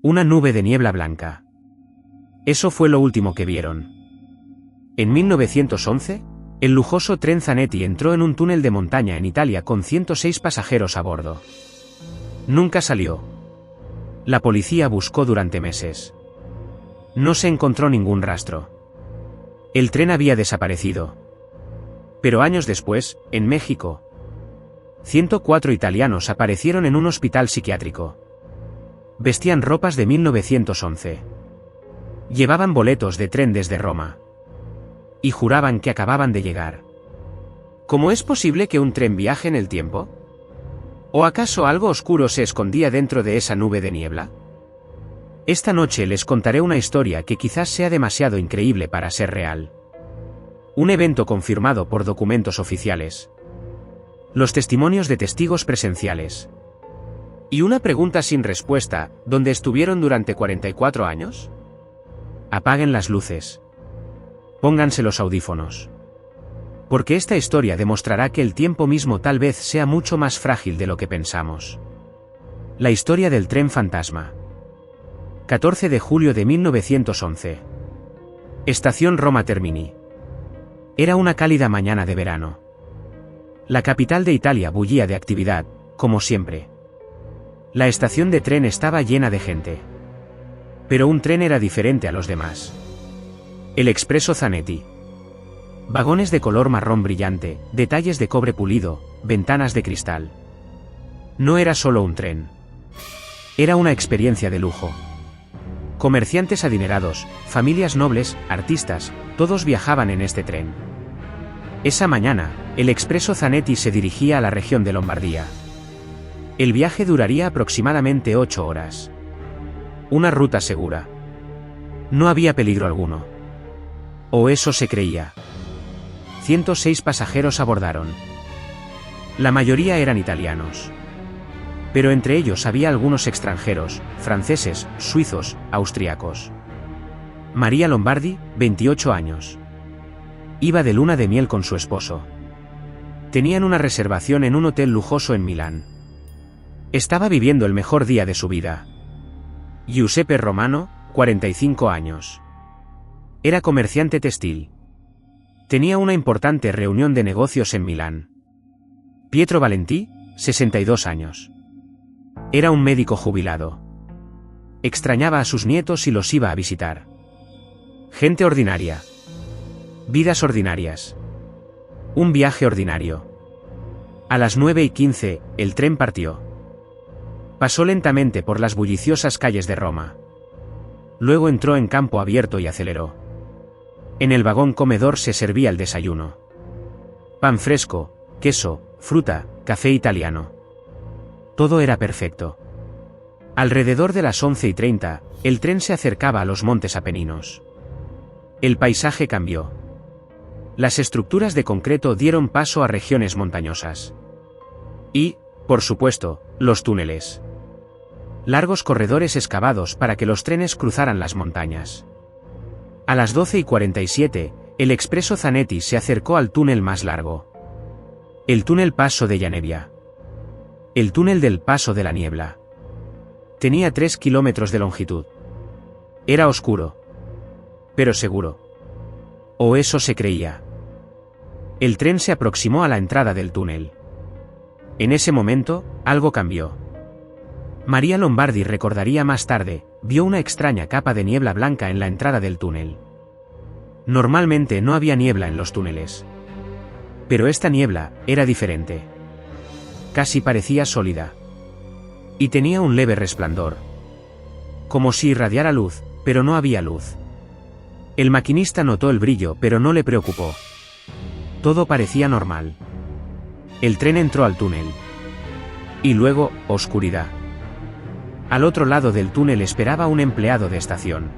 Una nube de niebla blanca. Eso fue lo último que vieron. En 1911, el lujoso tren Zanetti entró en un túnel de montaña en Italia con 106 pasajeros a bordo. Nunca salió. La policía buscó durante meses. No se encontró ningún rastro. El tren había desaparecido. Pero años después, en México, 104 italianos aparecieron en un hospital psiquiátrico. Vestían ropas de 1911. Llevaban boletos de tren desde Roma. Y juraban que acababan de llegar. ¿Cómo es posible que un tren viaje en el tiempo? ¿O acaso algo oscuro se escondía dentro de esa nube de niebla? Esta noche les contaré una historia que quizás sea demasiado increíble para ser real. Un evento confirmado por documentos oficiales. Los testimonios de testigos presenciales. ¿Y una pregunta sin respuesta, dónde estuvieron durante 44 años? Apaguen las luces. Pónganse los audífonos. Porque esta historia demostrará que el tiempo mismo tal vez sea mucho más frágil de lo que pensamos. La historia del tren fantasma. 14 de julio de 1911. Estación Roma Termini. Era una cálida mañana de verano. La capital de Italia bullía de actividad, como siempre. La estación de tren estaba llena de gente. Pero un tren era diferente a los demás. El expreso Zanetti. Vagones de color marrón brillante, detalles de cobre pulido, ventanas de cristal. No era solo un tren. Era una experiencia de lujo. Comerciantes adinerados, familias nobles, artistas, todos viajaban en este tren. Esa mañana, el expreso Zanetti se dirigía a la región de Lombardía. El viaje duraría aproximadamente 8 horas. Una ruta segura. No había peligro alguno. O eso se creía. 106 pasajeros abordaron. La mayoría eran italianos. Pero entre ellos había algunos extranjeros, franceses, suizos, austriacos. María Lombardi, 28 años. Iba de luna de miel con su esposo. Tenían una reservación en un hotel lujoso en Milán. Estaba viviendo el mejor día de su vida. Giuseppe Romano, 45 años. Era comerciante textil. Tenía una importante reunión de negocios en Milán. Pietro Valentí, 62 años. Era un médico jubilado. Extrañaba a sus nietos y los iba a visitar. Gente ordinaria. Vidas ordinarias. Un viaje ordinario. A las 9:15, el tren partió. Pasó lentamente por las bulliciosas calles de Roma. Luego entró en campo abierto y aceleró. En el vagón comedor se servía el desayuno. Pan fresco, queso, fruta, café italiano. Todo era perfecto. Alrededor de las 11:30, el tren se acercaba a los montes Apeninos. El paisaje cambió. Las estructuras de concreto dieron paso a regiones montañosas. Y, por supuesto, los túneles. Largos corredores excavados para que los trenes cruzaran las montañas. A las 12:47, el expreso Zanetti se acercó al túnel más largo. El túnel Passo della Nebbia. El túnel del Paso de la Niebla. Tenía 3 kilómetros de longitud. Era oscuro. Pero seguro. O eso se creía. El tren se aproximó a la entrada del túnel. En ese momento, algo cambió. María Lombardi recordaría más tarde, vio una extraña capa de niebla blanca en la entrada del túnel. Normalmente no había niebla en los túneles. Pero esta niebla era diferente. Casi parecía sólida. Y tenía un leve resplandor. Como si irradiara luz, pero no había luz. El maquinista notó el brillo, pero no le preocupó. Todo parecía normal. El tren entró al túnel. Y luego, oscuridad. Al otro lado del túnel esperaba un empleado de estación.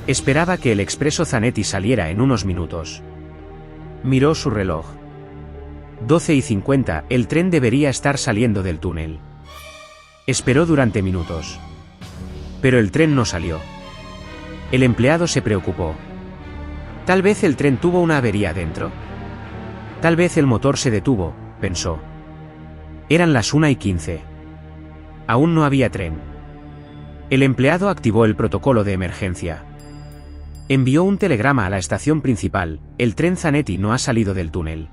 Esperaba que el expreso Zanetti saliera en unos minutos. Miró su reloj. 12:50, el tren debería estar saliendo del túnel. Esperó durante minutos. Pero el tren no salió. El empleado se preocupó. Tal vez el tren tuvo una avería dentro. Tal vez el motor se detuvo, pensó. Eran las 1:15. Aún no había tren. El empleado activó el protocolo de emergencia. Envió un telegrama a la estación principal: el tren Zanetti no ha salido del túnel.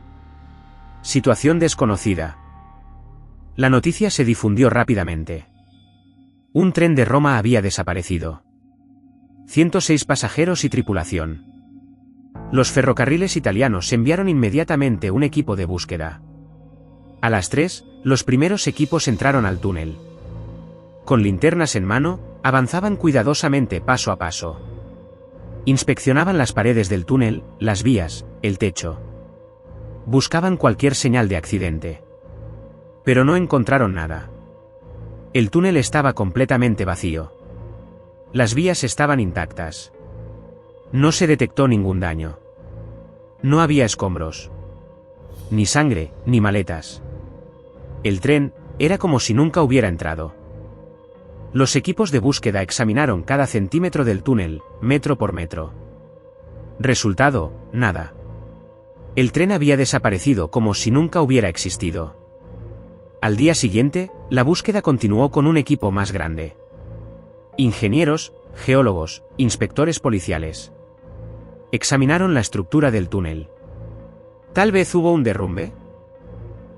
Situación desconocida. La noticia se difundió rápidamente. Un tren de Roma había desaparecido. 106 pasajeros y tripulación. Los ferrocarriles italianos enviaron inmediatamente un equipo de búsqueda. A las 3, los primeros equipos entraron al túnel. Con linternas en mano, avanzaban cuidadosamente paso a paso. Inspeccionaban las paredes del túnel, las vías, el techo. Buscaban cualquier señal de accidente. Pero no encontraron nada. El túnel estaba completamente vacío. Las vías estaban intactas. No se detectó ningún daño. No había escombros. Ni sangre, ni maletas. El tren era como si nunca hubiera entrado. Los equipos de búsqueda examinaron cada centímetro del túnel, metro por metro. Resultado: nada. El tren había desaparecido como si nunca hubiera existido. Al día siguiente, la búsqueda continuó con un equipo más grande. Ingenieros, geólogos, inspectores policiales. Examinaron la estructura del túnel. Tal vez hubo un derrumbe.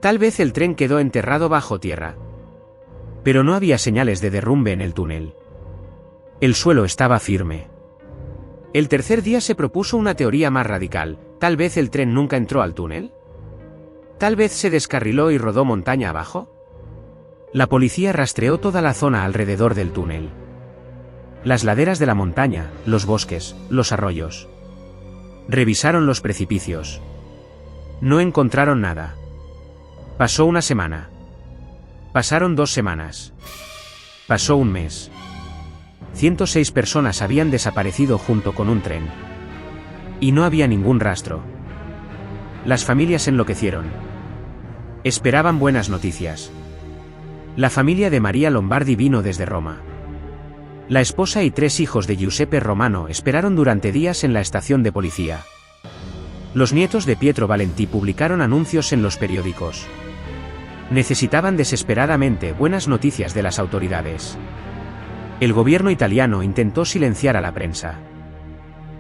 Tal vez el tren quedó enterrado bajo tierra. Pero no había señales de derrumbe en el túnel. El suelo estaba firme. El tercer día se propuso una teoría más radical: tal vez el tren nunca entró al túnel. Tal vez se descarriló y rodó montaña abajo. La policía rastreó toda la zona alrededor del túnel. Las laderas de la montaña, los bosques, los arroyos. Revisaron los precipicios. No encontraron nada. Pasó una semana. Pasaron 2 semanas. Pasó un mes. 106 personas habían desaparecido junto con un tren. Y no había ningún rastro. Las familias enloquecieron. Esperaban buenas noticias. La familia de María Lombardi vino desde Roma. La esposa y 3 hijos de Giuseppe Romano esperaron durante días en la estación de policía. Los nietos de Pietro Valenti publicaron anuncios en los periódicos. Necesitaban desesperadamente buenas noticias de las autoridades. El gobierno italiano intentó silenciar a la prensa.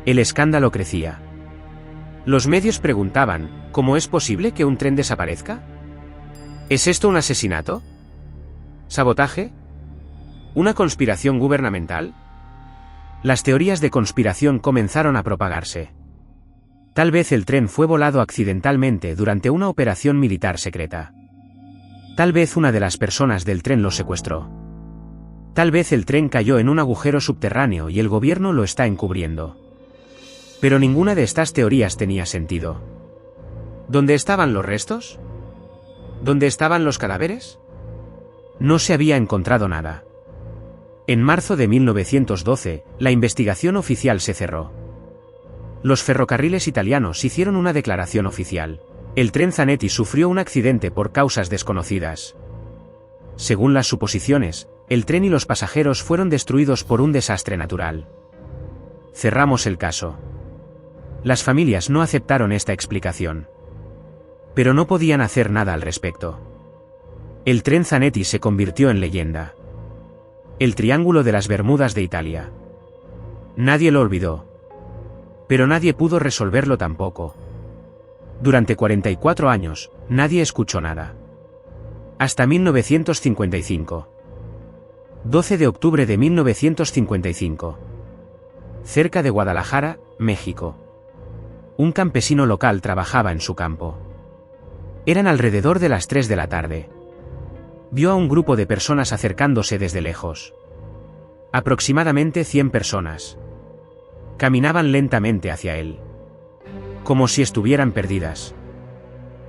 El escándalo crecía. Los medios preguntaban: ¿cómo es posible que un tren desaparezca? ¿Es esto un asesinato? ¿Sabotaje? ¿Una conspiración gubernamental? Las teorías de conspiración comenzaron a propagarse. Tal vez el tren fue volado accidentalmente durante una operación militar secreta. Tal vez una de las personas del tren lo secuestró. Tal vez el tren cayó en un agujero subterráneo y el gobierno lo está encubriendo. Pero ninguna de estas teorías tenía sentido. ¿Dónde estaban los restos? ¿Dónde estaban los cadáveres? No se había encontrado nada. En marzo de 1912, la investigación oficial se cerró. Los ferrocarriles italianos hicieron una declaración oficial: el tren Zanetti sufrió un accidente por causas desconocidas. Según las suposiciones, el tren y los pasajeros fueron destruidos por un desastre natural. Cerramos el caso. Las familias no aceptaron esta explicación. Pero no podían hacer nada al respecto. El tren Zanetti se convirtió en leyenda. El Triángulo de las Bermudas de Italia. Nadie lo olvidó. Pero nadie pudo resolverlo tampoco. Durante 44 años, nadie escuchó nada. Hasta 1955. 12 de octubre de 1955. Cerca de Guadalajara, México. Un campesino local trabajaba en su campo. Eran alrededor de las 3 de la tarde. Vio a un grupo de personas acercándose desde lejos. Aproximadamente 100 personas. Caminaban lentamente hacia él. Como si estuvieran perdidas.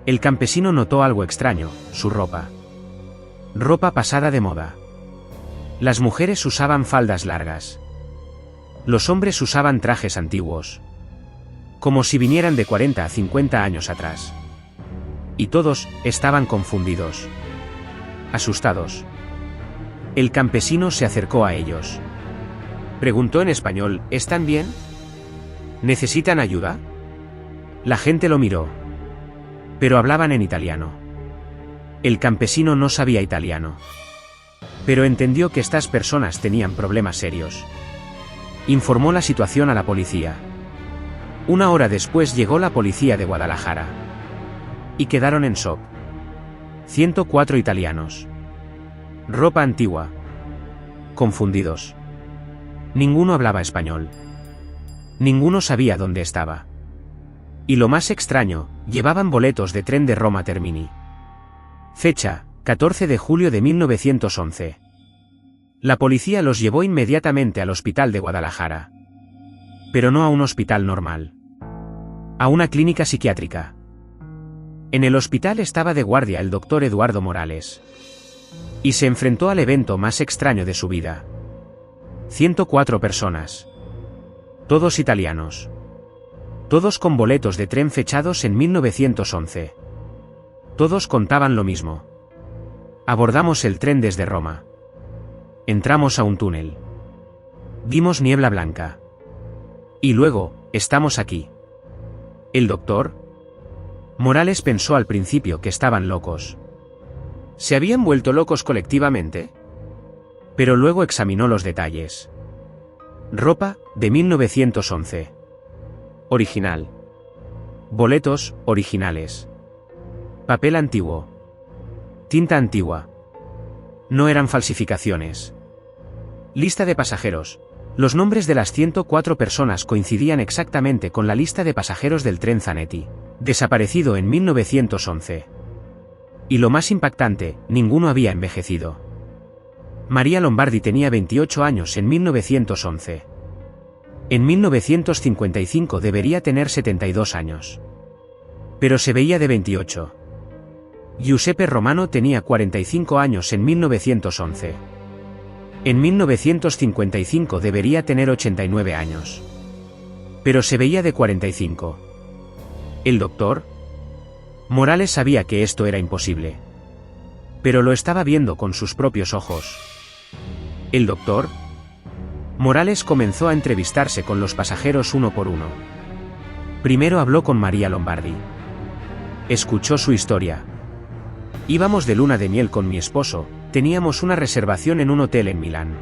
El campesino notó algo extraño: su ropa. Ropa pasada de moda. Las mujeres usaban faldas largas. Los hombres usaban trajes antiguos. Como si vinieran de 40 a 50 años atrás. Y todos estaban confundidos. Asustados. El campesino se acercó a ellos. Preguntó en español: ¿están bien? ¿Necesitan ayuda? La gente lo miró. Pero hablaban en italiano. El campesino no sabía italiano. Pero entendió que estas personas tenían problemas serios. Informó la situación a la policía. Una hora después llegó la policía de Guadalajara. Y quedaron en shock. 104 italianos. Ropa antigua. Confundidos. Ninguno hablaba español. Ninguno sabía dónde estaba. Y lo más extraño, llevaban boletos de tren de Roma Termini. Fecha, 14 de julio de 1911. La policía los llevó inmediatamente al hospital de Guadalajara. Pero no a un hospital normal. A una clínica psiquiátrica. En el hospital estaba de guardia el doctor Eduardo Morales. Y se enfrentó al evento más extraño de su vida. 104 personas. Todos italianos. Todos con boletos de tren fechados en 1911. Todos contaban lo mismo. Abordamos el tren desde Roma. Entramos a un túnel. Vimos niebla blanca. Y luego, estamos aquí. El doctor Morales pensó al principio que estaban locos. ¿Se habían vuelto locos colectivamente? Pero luego examinó los detalles. Ropa, de 1911. Original. Boletos, originales. Papel antiguo. Tinta antigua. No eran falsificaciones. Lista de pasajeros. Los nombres de las 104 personas coincidían exactamente con la lista de pasajeros del tren Zanetti, desaparecido en 1911. Y lo más impactante, ninguno había envejecido. María Lombardi tenía 28 años en 1911. En 1955 debería tener 72 años. Pero se veía de 28. Giuseppe Romano tenía 45 años en 1911. En 1955 debería tener 89 años. Pero se veía de 45. El doctor Morales sabía que esto era imposible. Pero lo estaba viendo con sus propios ojos. El doctor Morales comenzó a entrevistarse con los pasajeros uno por uno. Primero habló con María Lombardi. Escuchó su historia. Íbamos de luna de miel con mi esposo, teníamos una reservación en un hotel en Milán.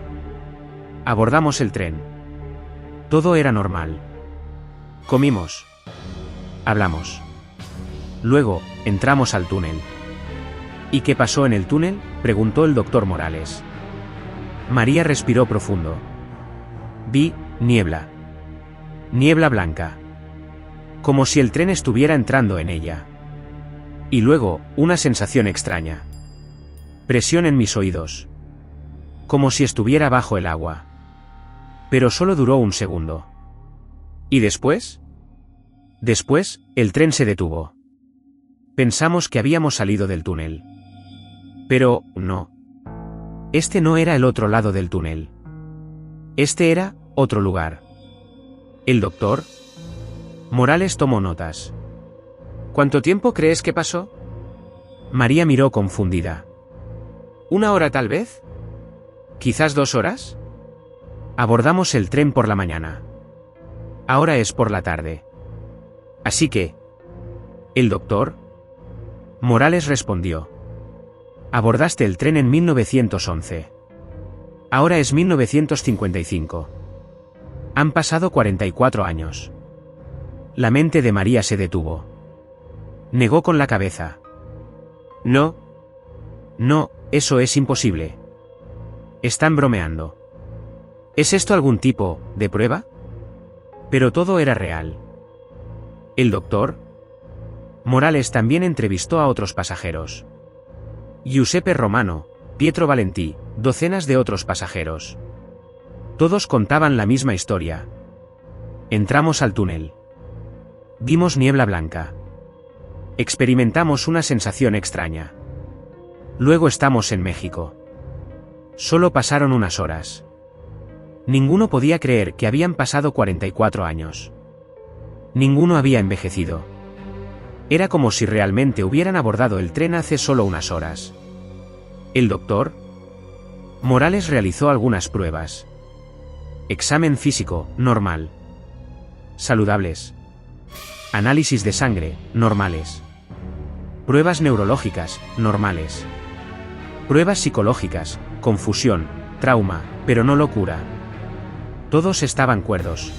Abordamos el tren. Todo era normal. Comimos. Hablamos. Luego, entramos al túnel. ¿Y qué pasó en el túnel?, preguntó el doctor Morales. María respiró profundo. Vi niebla. Niebla blanca. Como si el tren estuviera entrando en ella. Y luego, una sensación extraña. Presión en mis oídos. Como si estuviera bajo el agua. Pero solo duró un segundo. ¿Y después? Después, el tren se detuvo. Pensamos que habíamos salido del túnel. Pero, no. Este no era el otro lado del túnel. Este era otro lugar. El doctor Morales tomó notas. ¿Cuánto tiempo crees que pasó? María miró confundida. ¿Una hora tal vez? ¿Quizás 2 horas? Abordamos el tren por la mañana. Ahora es por la tarde. Así que... El doctor Morales respondió. Abordaste el tren en 1911. Ahora es 1955. Han pasado 44 años. La mente de María se detuvo. Negó con la cabeza. No. No, eso es imposible. Están bromeando. ¿Es esto algún tipo de prueba? Pero todo era real. El doctor Morales también entrevistó a otros pasajeros. Giuseppe Romano, Pietro Valentí, docenas de otros pasajeros. Todos contaban la misma historia. Entramos al túnel. Vimos niebla blanca. Experimentamos una sensación extraña. Luego estamos en México. Solo pasaron unas horas. Ninguno podía creer que habían pasado 44 años. Ninguno había envejecido. Era como si realmente hubieran abordado el tren hace solo unas horas. El doctor Morales realizó algunas pruebas. Examen físico, normal. Saludables. Análisis de sangre, normales. Pruebas neurológicas, normales. Pruebas psicológicas, confusión, trauma, pero no locura. Todos estaban cuerdos.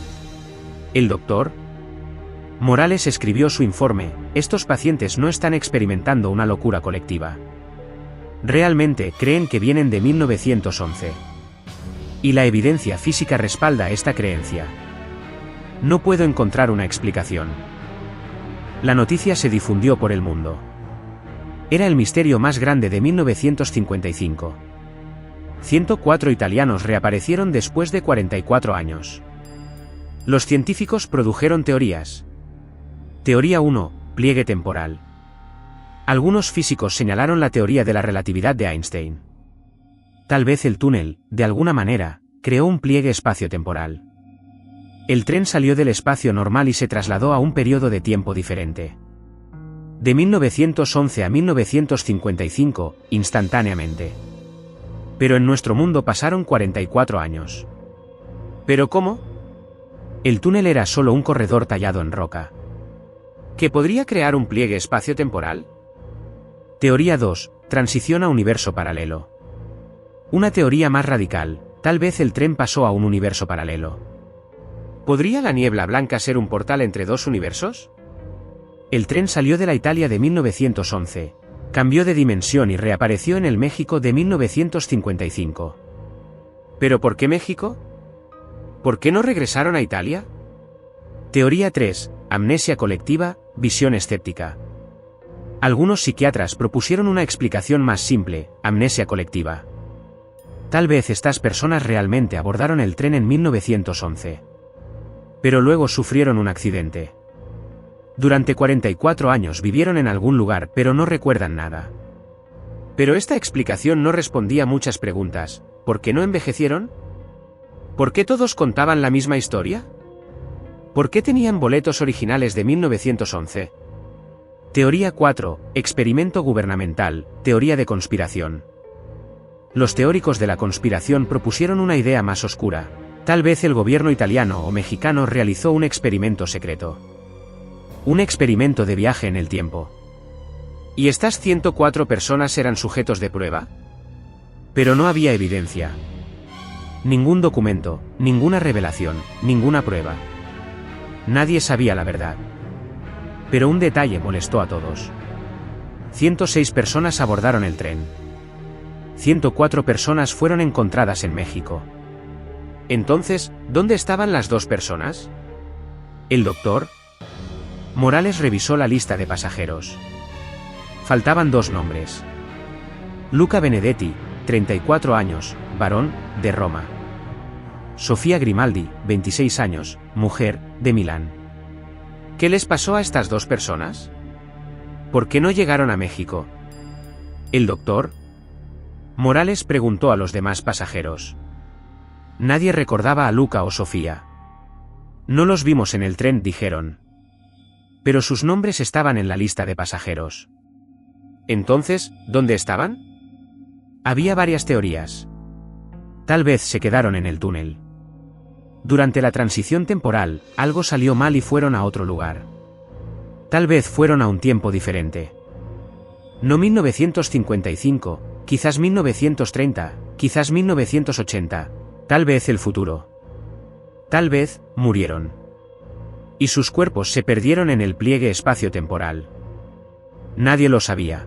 ¿El doctor? Morales escribió su informe: estos pacientes no están experimentando una locura colectiva. Realmente creen que vienen de 1911. Y la evidencia física respalda esta creencia. No puedo encontrar una explicación. La noticia se difundió por el mundo. Era el misterio más grande de 1955. 104 italianos reaparecieron después de 44 años. Los científicos produjeron teorías. Teoría 1, pliegue temporal. Algunos físicos señalaron la teoría de la relatividad de Einstein. Tal vez el túnel, de alguna manera, creó un pliegue espaciotemporal. El tren salió del espacio normal y se trasladó a un periodo de tiempo diferente. De 1911 a 1955, instantáneamente. Pero en nuestro mundo pasaron 44 años. ¿Pero cómo? El túnel era solo un corredor tallado en roca. ¿Que podría crear un pliegue espaciotemporal? Teoría 2, transición a universo paralelo. Una teoría más radical: tal vez el tren pasó a un universo paralelo. ¿Podría la niebla blanca ser un portal entre dos universos? El tren salió de la Italia de 1911, cambió de dimensión y reapareció en el México de 1955. ¿Pero por qué México? ¿Por qué no regresaron a Italia? Teoría 3, amnesia colectiva, visión escéptica. Algunos psiquiatras propusieron una explicación más simple: amnesia colectiva. Tal vez estas personas realmente abordaron el tren en 1911. Pero luego sufrieron un accidente. Durante 44 años vivieron en algún lugar, pero no recuerdan nada. Pero esta explicación no respondía a muchas preguntas. ¿Por qué no envejecieron? ¿Por qué todos contaban la misma historia? ¿Por qué tenían boletos originales de 1911? Teoría 4, experimento gubernamental, teoría de conspiración. Los teóricos de la conspiración propusieron una idea más oscura. Tal vez el gobierno italiano o mexicano realizó un experimento secreto. Un experimento de viaje en el tiempo. ¿Y estas 104 personas eran sujetos de prueba? Pero no había evidencia. Ningún documento, ninguna revelación, ninguna prueba. Nadie sabía la verdad. Pero un detalle molestó a todos. 106 personas abordaron el tren. 104 personas fueron encontradas en México. Entonces, ¿dónde estaban las 2 personas? ¿El doctor? Morales revisó la lista de pasajeros. Faltaban 2 nombres. Luca Benedetti, 34 años, varón, de Roma. Sofía Grimaldi, 26 años, mujer, de Milán. ¿Qué les pasó a estas 2 personas? ¿Por qué no llegaron a México? ¿El doctor? Morales preguntó a los demás pasajeros. Nadie recordaba a Luca o Sofía. No los vimos en el tren, dijeron. Pero sus nombres estaban en la lista de pasajeros. Entonces, ¿dónde estaban? Había varias teorías. Tal vez se quedaron en el túnel. Durante la transición temporal, algo salió mal y fueron a otro lugar. Tal vez fueron a un tiempo diferente. No 1955, quizás 1930, quizás 1980, tal vez el futuro. Tal vez, murieron. Y sus cuerpos se perdieron en el pliegue espacio-temporal. Nadie lo sabía.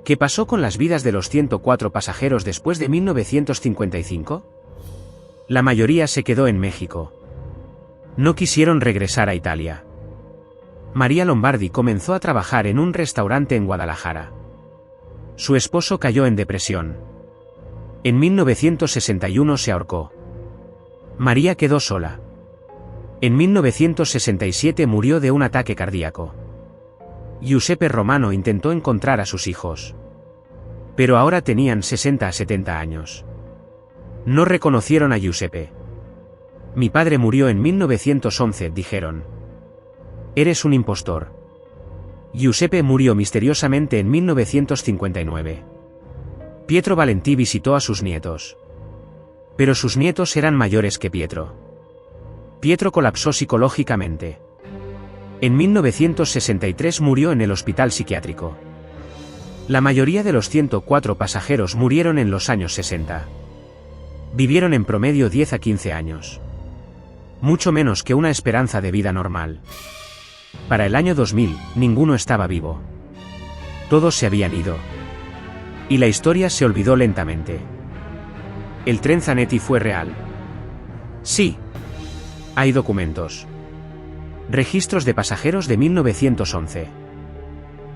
¿Qué pasó con las vidas de los 104 pasajeros después de 1955? La mayoría se quedó en México. No quisieron regresar a Italia. María Lombardi comenzó a trabajar en un restaurante en Guadalajara. Su esposo cayó en depresión. En 1961 se ahorcó. María quedó sola. En 1967 murió de un ataque cardíaco. Giuseppe Romano intentó encontrar a sus hijos. Pero ahora tenían 60 a 70 años. No reconocieron a Giuseppe. Mi padre murió en 1911, dijeron. Eres un impostor. Giuseppe murió misteriosamente en 1959. Pietro Valentí visitó a sus nietos. Pero sus nietos eran mayores que Pietro. Pietro colapsó psicológicamente. En 1963 murió en el hospital psiquiátrico. La mayoría de los 104 pasajeros murieron en los años 60. Vivieron en promedio 10 a 15 años. Mucho menos que una esperanza de vida normal. Para el año 2000, ninguno estaba vivo. Todos se habían ido. Y la historia se olvidó lentamente. ¿El tren Zanetti fue real? Sí. Hay documentos. Registros de pasajeros de 1911.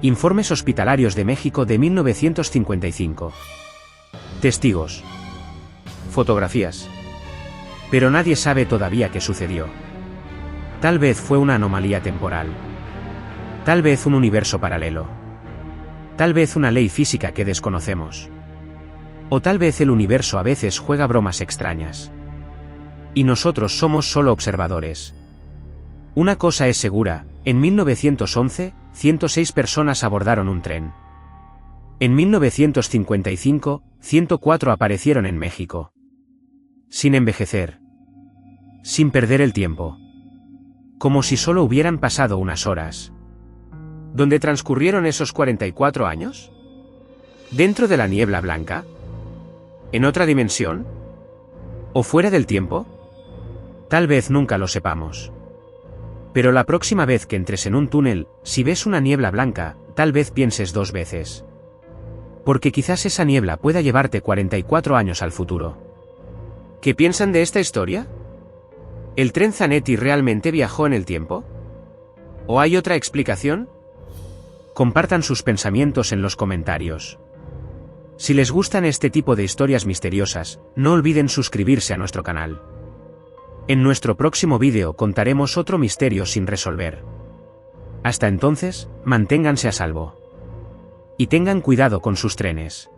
Informes hospitalarios de México de 1955. Testigos. Fotografías. Pero nadie sabe todavía qué sucedió. Tal vez fue una anomalía temporal. Tal vez un universo paralelo. Tal vez una ley física que desconocemos. O tal vez el universo a veces juega bromas extrañas. Y nosotros somos solo observadores. Una cosa es segura, en 1911, 106 personas abordaron un tren. En 1955, 104 aparecieron en México. Sin envejecer. Sin perder el tiempo. Como si solo hubieran pasado unas horas. ¿Dónde transcurrieron esos 44 años? ¿Dentro de la niebla blanca? ¿En otra dimensión? ¿O fuera del tiempo? Tal vez nunca lo sepamos. Pero la próxima vez que entres en un túnel, si ves una niebla blanca, tal vez pienses dos veces. Porque quizás esa niebla pueda llevarte 44 años al futuro. ¿Qué piensan de esta historia? ¿El tren Zanetti realmente viajó en el tiempo? ¿O hay otra explicación? Compartan sus pensamientos en los comentarios. Si les gustan este tipo de historias misteriosas, no olviden suscribirse a nuestro canal. En nuestro próximo vídeo contaremos otro misterio sin resolver. Hasta entonces, manténganse a salvo. Y tengan cuidado con sus trenes.